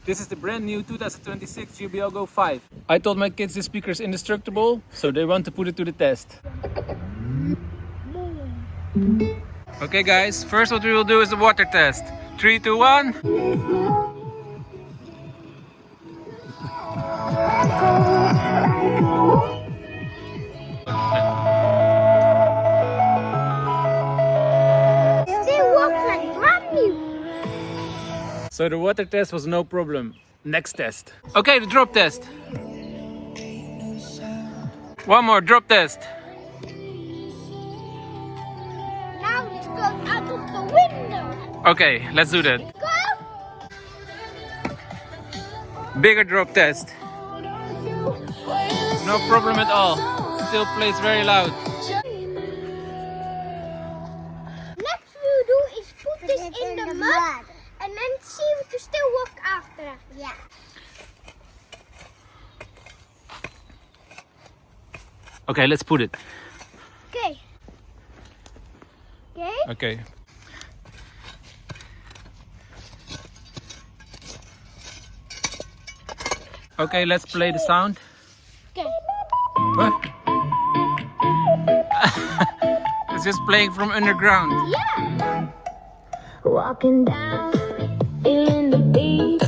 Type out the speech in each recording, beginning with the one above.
This is the brand new 2026 JBL GO 5. I told my kids this speaker is indestructible, so they want to put it to the test. Okay guys, first what we will do is the water test. 3, 2, 1. So the water test was no problem. Next test. Okay, the drop test. One more drop test. Now it's going out of the window. Okay, let's do that. Go! Bigger drop test. No problem at all. Still plays very loud. Next we'll do is put this in the mud and then see if you still work after. Yeah. Okay, let's put it. Okay. Okay. Okay. Okay, let's play the sound. Okay. What? It's just playing from underground. Yeah. Walking down, feeling the beat.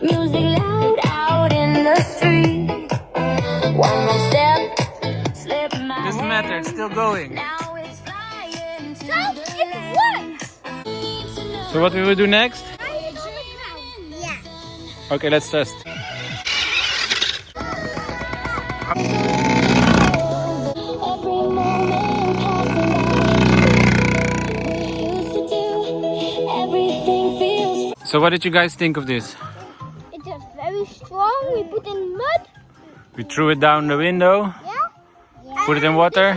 Music loud out in the street. One more step, slip my Doesn't matter, it's still going. Now it's flying to So the it works. So what we will do next? Yeah. Okay, let's test. every moment passing by. We used to do everything feels. So what did you guys think of this? It is very strong. We put in mud. We threw it down the window, Yeah. put it in water,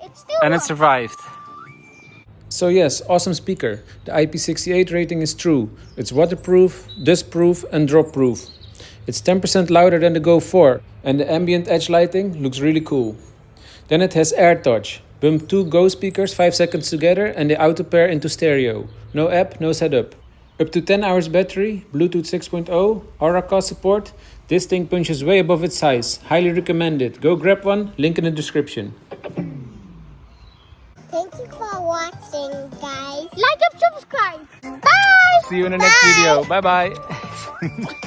It still and it works. survived. So yes, awesome speaker. The IP68 rating is true. It's waterproof, dustproof and drop-proof. It's 10% louder than the Go 4 and the ambient edge lighting looks really cool. Then it has AirTouch. Bump 2 Go speakers 5 seconds together and they auto pair into stereo. No app, no setup. Up to 10 hours battery, Bluetooth 6.0, Auracast support. This thing punches way above its size. Highly recommended. Go grab one, link in the description. Thank you for watching, guys. Like and subscribe. Bye. See you in the next video. Bye bye.